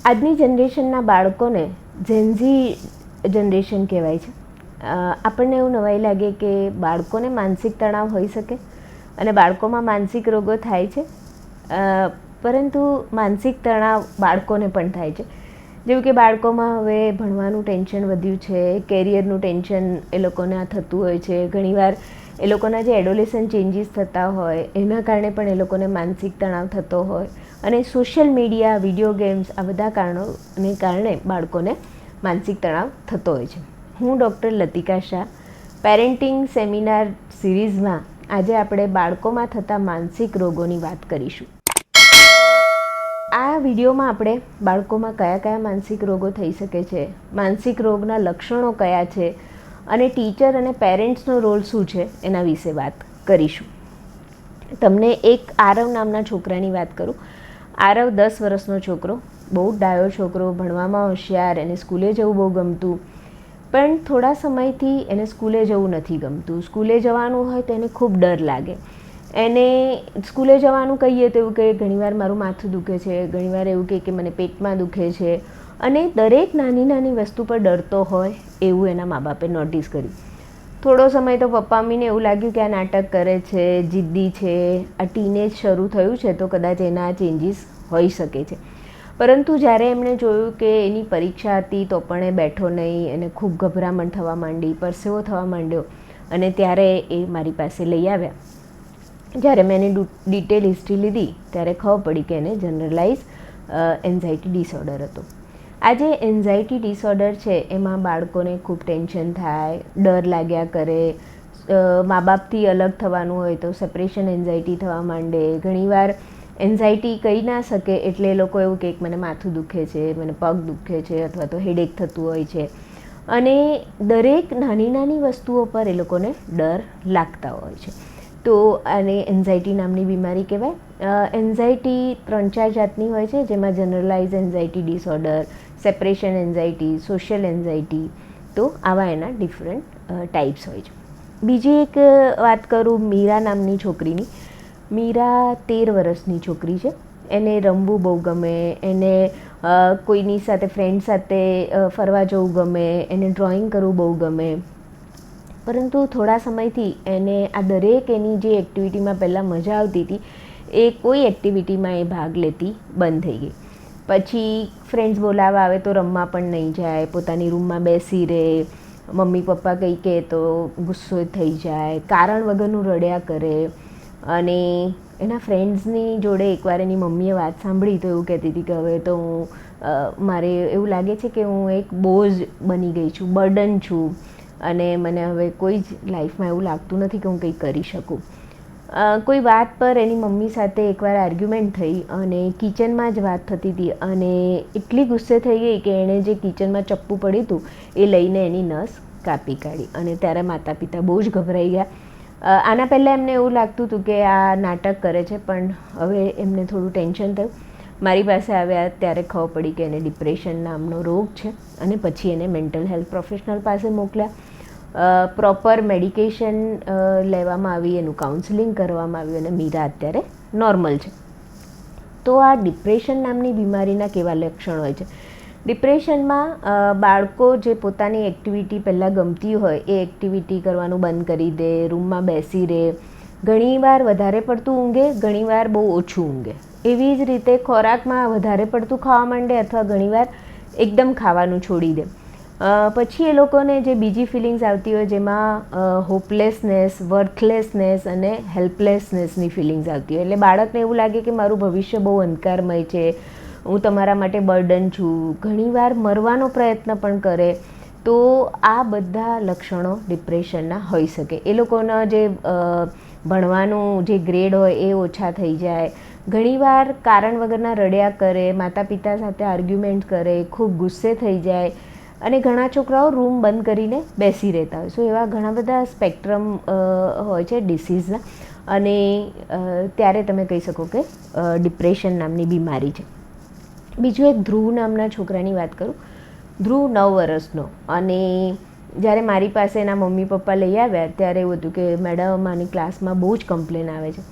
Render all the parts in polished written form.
આજની જનરેશનના બાળકોને Gen Z generation કહેવાય છે. આપણને એવું નવાઈ લાગે કે બાળકોને માનસિક તણાવ હોઈ શકે અને બાળકોમાં માનસિક રોગો થાય છે, પરંતુ માનસિક તણાવ બાળકોને પણ થાય છે. જેવું કે બાળકોમાં હવે ભણવાનું ટેન્શન વધ્યું છે, કેરિયરનું ટેન્શન એ લોકોને થતું હોય છે. ઘણીવાર એ લોકોના જે એડોલેસન્ટ ચેન્જીસ થતા હોય એના કારણે પણ એ લોકોને માનસિક તણાવ થતો હોય અને સોશિયલ મીડિયા, વિડીયો ગેમ્સ આ બધા કારણોને કારણે બાળકોને માનસિક તણાવ થતો હોય છે. હું doctor Latika Shah, parenting seminar સિરીઝમાં આજે આપણે બાળકોમાં થતા માનસિક રોગોની વાત કરીશું. આ વિડીયોમાં આપણે બાળકોમાં કયા કયા માનસિક રોગો થઈ શકે છે, માનસિક રોગના લક્ષણો કયા છે અને ટીચર અને પેરેન્ટ્સનો રોલ શું છે એના વિશે વાત કરીશું. તમને એક આરવ નામના છોકરાની વાત કરું. આરવ 10 વર્ષનો છોકરો, બહુ ડાયો છોકરો, ભણવામાં હોશિયાર, એને સ્કૂલે જવું બહુ ગમતું, પણ થોડા સમયથી એને સ્કૂલે જવું નથી ગમતું. સ્કૂલે જવાનું હોય તો એને ખૂબ ડર લાગે. એને સ્કૂલે જવાનું કહીએ તો એવું કહે ઘણીવાર મારું માથું દુખે છે, ઘણીવાર એવું કહે કે મને પેટમાં દુખે છે અને દરેક નાની નાની વસ્તુ પર ડરતો હોય એવું એના મા બાપે નોટિસ કર્યું. થોડો સમય તો પપ્પા મમ્મીને એવું લાગ્યું કે આ નાટક કરે છે, જિદ્દી છે, આ ટીનેજ શરૂ થયું છે તો કદાચ એના ચેન્જીસ હોઈ શકે છે. પરંતુ જ્યારે એમણે જોયું કે એની પરીક્ષા હતી તો પણ એ બેઠો નહીં, એને ખૂબ ગભરામણ થવા માંડી, પરસેવો થવા માંડ્યો અને ત્યારે એ મારી પાસે લઈ આવ્યા. જ્યારે મેં એની ડિટેલ હિસ્ટ્રી લીધી ત્યારે ખબર પડી કે એને જનરલાઇઝ એન્ઝાયટી ડિસઓર્ડર હતો. આ જે એન્ઝાયટી ડિસઓર્ડર છે એમાં બાળકોને ખૂબ ટેન્શન થાય, ડર લાગ્યા કરે, મા બાપથી અલગ થવાનું હોય તો સેપરેશન એન્ઝાયટી થવા માંડે. ઘણીવાર એન્ઝાયટી કહી ના શકે એટલે એ લોકો એવું કહે કે મને માથું દુખે છે, મને પગ દુખે છે અથવા તો હેડેક થતું હોય છે અને દરેક નાની નાની વસ્તુઓ પર એ લોકોને ડર લાગતા હોય છે. તો આને એન્ઝાયટી નામની બીમારી કહેવાય. એન્ઝાયટી 3-4 જાતની હોય છે, જેમાં generalise anxiety disorder, separation anxiety, social anxiety. તો આવા એના ડિફરન્ટ ટાઈપ્સ હોય છે. બીજી એક વાત કરું મીરા નામની છોકરીની. મીરા 13 વર્ષની છોકરી છે. એને રમવું બહુ ગમે, એને કોઈની સાથે ફ્રેન્ડ સાથે ફરવા જવું ગમે, એને ડ્રોઈંગ કરવું બહુ ગમે. પરંતુ થોડા સમયથી એને આ દરેક એની જે એક્ટિવિટીમાં પહેલાં મજા આવતી હતી એ કોઈ એક્ટિવિટીમાં એ ભાગ લેતી બંધ થઈ ગઈ. પછી ફ્રેન્ડ્સ બોલાવવા આવે તો રમવા પણ નહીં જાય, પોતાની રૂમમાં બેસી રહે, મમ્મી પપ્પા કંઈ કહે તો ગુસ્સો થઈ જાય, કારણ વગરનું રડ્યા કરે. અને એના ફ્રેન્ડ્સની જોડે એકવાર એની મમ્મીએ વાત સાંભળી તો એવું કહેતી હતી કે હવે તો મારે એવું લાગે છે કે હું એક બોજ બની ગઈ છું, બર્ડન છું અને મને હવે કોઈ જ લાઈફમાં એવું લાગતું નથી કે હું કંઈ કરી શકું. કોઈ વાત પર એની મમ્મી સાથે એકવાર આર્ગ્યુમેન્ટ થઈ અને કિચનમાં જ વાત થતી હતી અને એટલી ગુસ્સે થઈ ગઈ કે એણે જે કિચનમાં ચપ્પુ પડ્યું હતું એ લઈને એની નસ કાપી કાઢી અને ત્યારે માતા પિતા બહુ જ ગભરાઈ ગયા. આના પહેલાં એમને એવું લાગતું હતું કે આ નાટક કરે છે, પણ હવે એમને થોડું ટેન્શન થયું. મારી પાસે આવ્યા ત્યારે ખબર પડી કે એને ડિપ્રેશન નામનો રોગ છે અને પછી એને મેન્ટલ હેલ્થ પ્રોફેશનલ પાસે મોકલ્યા. પ્રોપર મેડિકેશન લેવામાં આવી, એનું કાઉન્સેલિંગ કરવામાં આવ્યું અને મીરા અત્યારે નોર્મલ છે. તો આ ડિપ્રેશન નામની બીમારીના કેવા લક્ષણ હોય છે? ડિપ્રેશનમાં બાળકો જે પોતાની એક્ટિવિટી પહેલાં ગમતી હોય એ એક્ટિવિટી કરવાનું બંધ કરી દે, રૂમમાં બેસી રહે, ઘણીવાર વધારે પડતું ઊંઘે, ઘણીવાર બહુ ઓછું ઊંઘે. એવી જ રીતે ખોરાકમાં વધારે પડતું ખાવા માંડે અથવા ઘણીવાર એકદમ ખાવાનું છોડી દે. પછી એ લોકોને જે બીજી ફિલિંગ્સ આવતી હોય જેમાં હોપલેસનેસ, વર્થલેસનેસ અને હેલ્પલેસનેસની ફિલિંગ્સ આવતી હોય. એટલે બાળકને એવું લાગે કે મારું ભવિષ્ય બહુ અંધકારમય છે, હું તમારા માટે બર્ડન છું, ઘણીવાર મરવાનો પ્રયત્ન પણ કરે. તો આ બધા લક્ષણો ડિપ્રેશનના હોઈ શકે. એ લોકોના જે ભણવાનું જે ગ્રેડ હોય એ ઓછા થઈ જાય, ઘણીવાર કારણ વગરના રડ્યા કરે, માતા પિતા સાથે આર્ગ્યુમેન્ટ કરે, ખૂબ ગુસ્સે થઈ જાય અને ઘણા છોકરાઓ રૂમ બંધ કરીને બેસી રહેતા હોય. સો એવા ઘણા બધા સ્પેક્ટ્રમ હોય છે ડિસીઝના અને ત્યારે તમે કહી શકો કે ડિપ્રેશન નામની બીમારી છે. બીજું એક ધ્રુવ નામના છોકરાની વાત કરું. ધ્રુવ 9 વર્ષનો અને જ્યારે મારી પાસે એના મમ્મી પપ્પા લઈ આવ્યા ત્યારે એવું હતું કે મેડમ આની ક્લાસમાં બહુ જ કમ્પ્લેન આવે છે.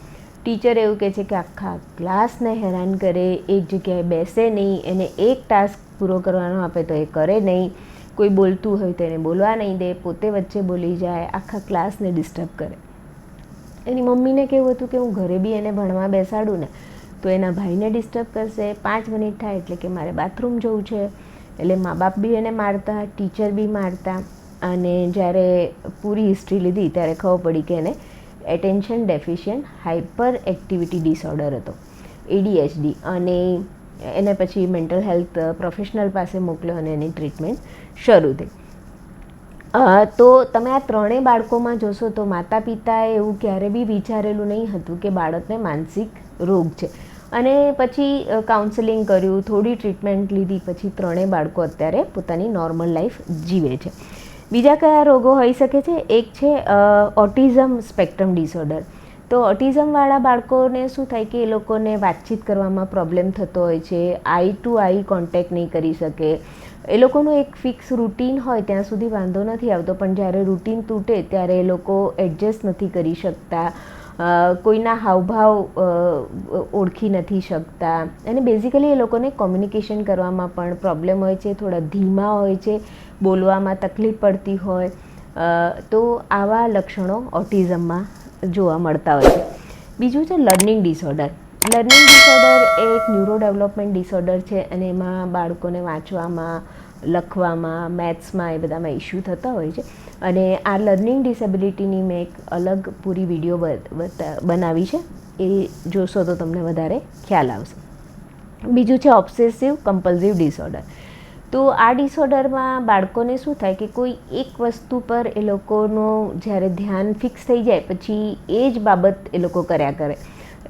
ટીચર એવું કહે છે કે આખા ક્લાસને હેરાન કરે, એક જગ્યાએ બેસે નહીં, એને એક ટાસ્ક પૂરો કરવાનો આપે તો એ કરે નહીં, કોઈ બોલતું હોય તો એને બોલવા નહીં દે, પોતે વચ્ચે બોલી જાય, આખા ક્લાસને ડિસ્ટર્બ કરે. એની મમ્મીને કેવું હતું કે હું ઘરે બી એને ભણવા બેસાડું ને તો એના ભાઈને ડિસ્ટર્બ કરશે, 5 મિનિટ થાય એટલે કે મારે બાથરૂમ જવું છે, એટલે મા બાપ બી એને મારતા, ટીચર બી મારતા. અને જ્યારે પૂરી હિસ્ટ્રી લીધી ત્યારે ખબર પડી કે એને attention deficient hyper activity disorder હતો, ADHD. અને એને પછી મેન્ટલ હેલ્થ પ્રોફેશનલ પાસે મોકલ્યો અને એની ટ્રીટમેન્ટ શરૂ થઈ. તો તમે આ ત્રણેય બાળકોમાં જોશો તો માતા પિતાએ એવું ક્યારે બી વિચારેલું નહીં હતું કે બાળકને માનસિક રોગ છે. અને પછી કાઉન્સેલિંગ કર્યું, થોડી ટ્રીટમેન્ટ લીધી, પછી ત્રણેય બાળકો અત્યારે પોતાની નોર્મલ લાઈફ જીવે છે. બીજા કયા રોગો હોઈ શકે છે? એક છે ઓટિઝમ સ્પેક્ટ્રમ ડિસઓર્ડર. તો ઓટિઝમવાળા બાળકોને શું થાય કે એ લોકોને વાતચીત કરવામાં પ્રોબ્લેમ થતો હોય છે, આઈ ટુ આઈ કોન્ટેક્ટ નહીં કરી શકે. એ લોકોનું એક ફિક્સ રૂટીન હોય ત્યાં સુધી વાંધો નથી આવતો, પણ જ્યારે રૂટીન તૂટે ત્યારે એ લોકો એડજસ્ટ નથી કરી શકતા, કોઈના હાવભાવ ઓળખી નથી શકતા, અને બેઝિકલી એ લોકોને કોમ્યુનિકેશન કરવામાં પણ પ્રોબ્લેમ હોય છે, થોડા ધીમા હોય છે, બોલવામાં તકલીફ પડતી હોય. તો આવા લક્ષણો ઓટિઝમમાં જોવા મળતા હોય છે. બીજું છે લર્નિંગ ડિસઓર્ડર. લર્નિંગ ડિસઓર્ડર એ એક ન્યુરો ડેવલપમેન્ટ ડિસઓર્ડર છે, અને એમાં બાળકોને વાંચવામાં, લખવામાં, મેથ્સમાં એ બધામાં ઇશ્યુ થતા હોય છે. અને આ લર્નિંગ ડિસેબિલિટીની મેં એક અલગ પૂરી વિડીયો બનાવી છે, એ જોશો તો તમને વધારે ખ્યાલ આવશે. બીજું છે ઓબ્સેસિવ કમ્પલ્સિવ ડિસઓર્ડર. તો આ ડિસઓર્ડરમાં બાળકોને શું થાય કે કોઈ એક વસ્તુ પર એ લોકોનું જ્યારે ધ્યાન ફિક્સ થઈ જાય પછી એ જ બાબત એ લોકો કર્યા કરે.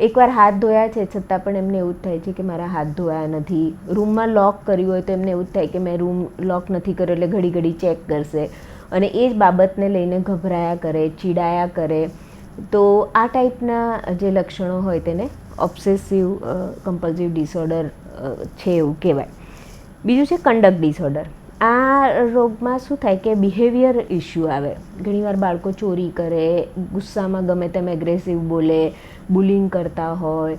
એકવાર હાથ ધોયા છે છતાં પણ એમને એવું જ થાય છે કે મારા હાથ ધોયા નથી. રૂમમાં લોક કર્યું હોય તો એમને એવું જ થાય કે મેં રૂમ લોક નથી કર્યો, એટલે ઘડી ઘડી ચેક કરશે, અને એ જ બાબતને લઈને ગભરાયા કરે, ચીડાયા કરે. તો આ ટાઈપના જે લક્ષણો હોય તેને ઓબ્સેસિવ કમ્પલ્સિવ ડિસઓર્ડર છે એવું કહેવાય. બીજું છે કંડક્ટ ડિસઓર્ડર. આ રોગમાં શું થાય કે બિહેવિયર ઇશ્યુ આવે. ઘણીવાર બાળકો ચોરી કરે, ગુસ્સામાં ગમે તેમ એગ્રેસિવ બોલે, બુલિંગ કરતા હોય,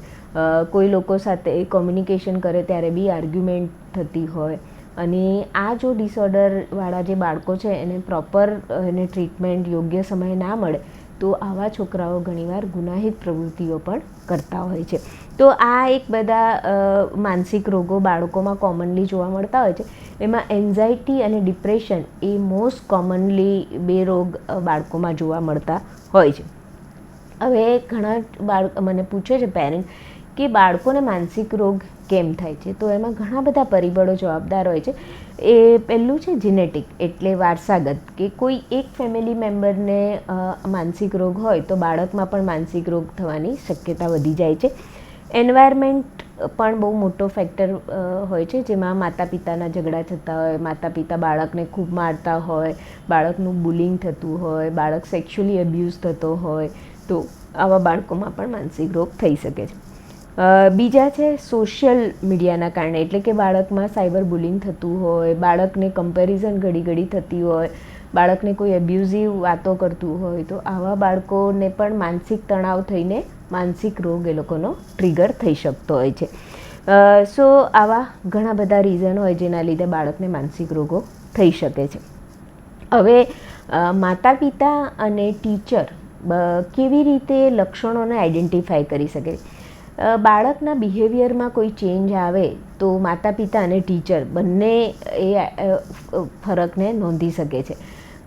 કોઈ લોકો સાથે કોમ્યુનિકેશન કરે ત્યારે બી આર્ગ્યુમેન્ટ થતી હોય. અને આ જો ડિસઓર્ડરવાળા જે બાળકો છે એને પ્રોપર એને ટ્રીટમેન્ટ યોગ્ય સમયે ના મળે તો આવા છોકરાઓ ઘણીવાર ગુનાહિત પ્રવૃત્તિઓ પણ કરતા હોય છે. તો આ એક બધા માનસિક રોગો બાળકોમાં કોમનલી જોવા મળતા હોય છે. એમાં એન્ઝાયટી અને ડિપ્રેશન એ મોસ્ટ કોમનલી 2 રોગ બાળકોમાં જોવા મળતા હોય છે. હવે ઘણા મને પૂછે છે પેરેન્ટ કે બાળકોને માનસિક રોગ કેમ થાય છે? તો એમાં ઘણા બધા પરિબળો જવાબદાર હોય છે. એ પહેલું છે જીનેટિક, એટલે વારસાગત, કે કોઈ એક ફેમિલી મેમ્બરને માનસિક રોગ હોય તો બાળકમાં પણ માનસિક રોગ થવાની શક્યતા વધી જાય છે. એન્વાયરમેન્ટ પણ બહુ મોટો ફેક્ટર હોય છે, જેમાં માતા પિતાના ઝઘડા થતા હોય, માતા પિતા બાળકને ખૂબ મારતા હોય, બાળકનું બુલિંગ થતું હોય, બાળક સેક્સ્યુઅલી અબ્યુઝ થતો હોય, તો આવા બાળકોમાં પણ માનસિક રોગ થઈ શકે છે. બીજા છે સોશિયલ મીડિયાના કારણે, એટલે કે બાળકમાં સાયબર બુલિંગ થતું હોય, બાળકને કમ્પેરિઝન ઘડી ઘડી થતી હોય, બાળકને કોઈ એબ્યુઝિવ વાતો કરતું હોય, તો આવા બાળકોને પણ માનસિક તણાવ થઈને માનસિક રોગ એ લોકોનો ટ્રિગર થઈ શકતો હોય છે. સો આવા ઘણા બધા રીઝન હોય જેના લીધે બાળકને માનસિક રોગો થઈ શકે છે. હવે માતા પિતા અને ટીચર કેવી રીતે લક્ષણોને આઈડેન્ટિફાઈ કરી શકે? બાળકના બિહેવિયરમાં કોઈ ચેન્જ આવે તો માતા પિતા અને ટીચર બંને એ ફરકને નોંધી શકે છે.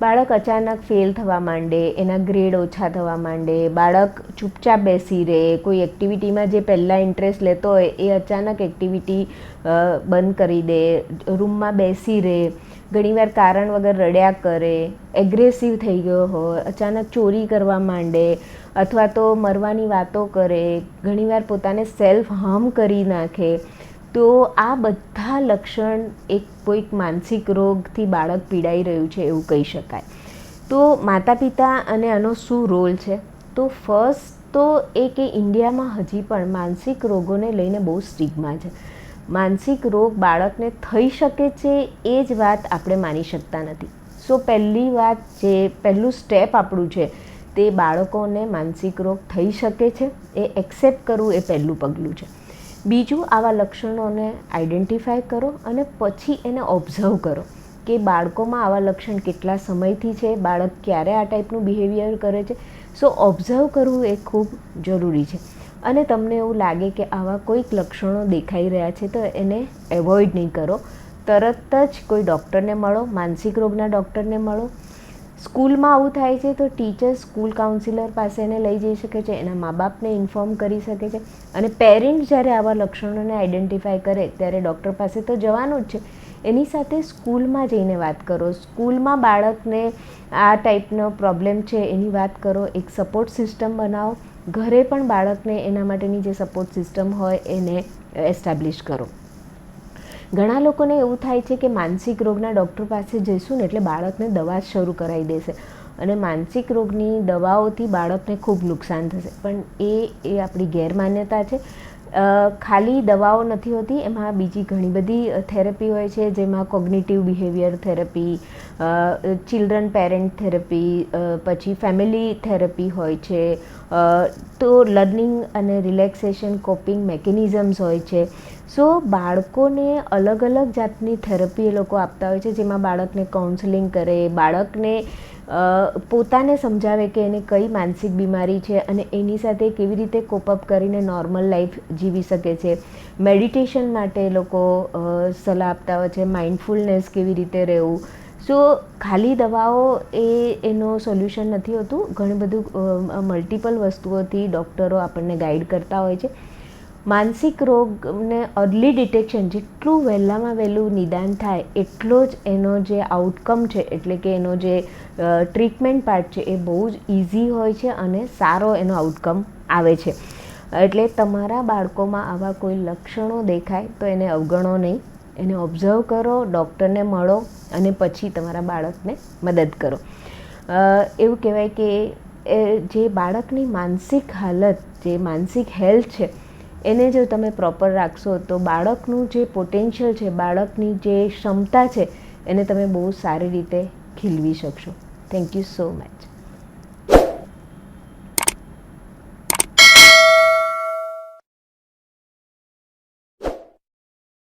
બાળક અચાનક ફેલ થવા માંડે, એના ગ્રેડ ઓછા થવા માંડે, બાળક ચૂપચાપ બેસી રહે, કોઈ એક્ટિવિટીમાં જે પહેલાં ઇન્ટરેસ્ટ લેતો હોય એ અચાનક એક્ટિવિટી બંધ કરી દે, રૂમમાં બેસી રહે, ઘણીવાર કારણ વગર રડ્યા કરે, એગ્રેસિવ થઈ ગયો હોય, અચાનક ચોરી કરવા માંડે, અથવા તો મરવાની વાતો કરે, ઘણીવાર પોતાને સેલ્ફ હાર્મ કરી નાખે, તો આ બધા લક્ષણ એક કોઈક માનસિક રોગથી બાળક પીડાઈ રહ્યું છે એવું કહી શકાય. તો માતા પિતા અને આનો શું રોલ છે? તો ફર્સ્ટ તો એ કે ઇન્ડિયામાં હજી પણ માનસિક રોગોને લઈને બહુ સ્ટિગ્મા છે. માનસિક રોગ બાળકને થઈ શકે છે એ જ વાત આપણે માની શકતા નથી. સો પહેલી વાત, જે પહેલું સ્ટેપ આપણું છે તે બાળકોને માનસિક રોગ થઈ શકે છે એ એક્સેપ્ટ કરવું એ પહેલું પગલું છે. બીજું, આવા લક્ષણોને આઈડેન્ટિફાય કરો અને પછી એને ઓબ્ઝર્વ કરો કે બાળકોમાં આવા લક્ષણ કેટલા સમયથી છે, બાળક ક્યારે આ ટાઈપનું બિહેવિયર કરે છે. સો ઓબ્ઝર્વ કરવું એ ખૂબ જરૂરી છે. અને તમને એવું લાગે કે આવા કોઈક લક્ષણો દેખાઈ રહ્યા છે તો એને એવોઇડ નહીં કરો. તરત જ કોઈ ડૉક્ટરને મળો, માનસિક રોગના ડૉક્ટરને મળો. સ્કૂલમાં આવું થાય છે તો ટીચર સ્કૂલ કાઉન્સિલર પાસે એને લઈ જઈ શકે છે, એના મા બાપને ઇન્ફોર્મ કરી શકે છે. અને પેરેન્ટ્સ જ્યારે આવા લક્ષણોને આઈડેન્ટિફાય કરે ત્યારે ડૉક્ટર પાસે તો જવાનું જ છે, એની સાથે સ્કૂલમાં જઈને વાત કરો. સ્કૂલમાં બાળકને આ ટાઈપનો પ્રોબ્લેમ છે એની વાત કરો, એક સપોર્ટ સિસ્ટમ બનાવો. ઘરે પણ બાળકને એના માટેની જે સપોર્ટ સિસ્ટમ હોય એને એસ્ટાબ્લિશ કરો. ઘણા લોકોને એવું થાય છે કે માનસિક રોગના ડૉક્ટર પાસે જઈશું ને એટલે બાળકને દવા જ શરૂ કરાવી દેશે અને માનસિક રોગની દવાઓથી બાળકને ખૂબ નુકસાન થશે, પણ એ આપણી ગેરમાન્યતા છે. ખાલી દવાઓ નથી હોતી, એમાં બીજી ઘણી બધી થેરપી હોય છે, જેમાં cognitive behaviour therapy, children parent therapy, પછી ફેમિલી થેરપી હોય છે, તો લર્નિંગ અને રિલેક્સેશન કોપિંગ મેકેનિઝમ્સ હોય છે. સો બાળકોને અલગ અલગ જાતની થેરપી એ લોકો આપતા હોય છે, જેમાં બાળકને કાઉન્સેલિંગ કરે, બાળકને પોતાને સમજાવે કે એને કઈ માનસિક બીમારી છે અને એની સાથે કેવી રીતે કોપઅપ કરીને નોર્મલ લાઈફ જીવી શકે છે. મેડિટેશન માટે એ લોકો સલાહ આપતા હોય છે, માઇન્ડફુલનેસ કેવી રીતે રહેવું. સો ખાલી દવાઓ એનો સોલ્યુશન નથી હોતું. ઘણું બધું મલ્ટિપલ વસ્તુઓથી ડૉક્ટરો આપણને ગાઈડ કરતા હોય છે. માનસિક રોગને અર્લી ડિટેક્શન, જેટલું વહેલામાં વહેલું નિદાન થાય એટલો જ એનો જે આઉટકમ છે, એટલે કે એનો જે ટ્રીટમેન્ટ પાર્ટ છે એ બહુ જ ઇઝી હોય છે અને સારો એનો આઉટકમ આવે છે. એટલે તમારા બાળકોમાં આવા કોઈ લક્ષણો દેખાય તો એને અવગણો નહીં, એને ઓબ્ઝર્વ કરો, ડૉક્ટરને મળો અને પછી તમારા બાળકને મદદ કરો. એવું કહેવાય કે જે બાળકની માનસિક હાલત, જે માનસિક હેલ્થ છે એને જો તમે પ્રોપર રાખશો તો બાળકનું જે પોટેન્શિયલ છે, બાળકની જે ક્ષમતા છે એને તમે બહુ સારી રીતે ખીલવી શકશો. Thank you so much.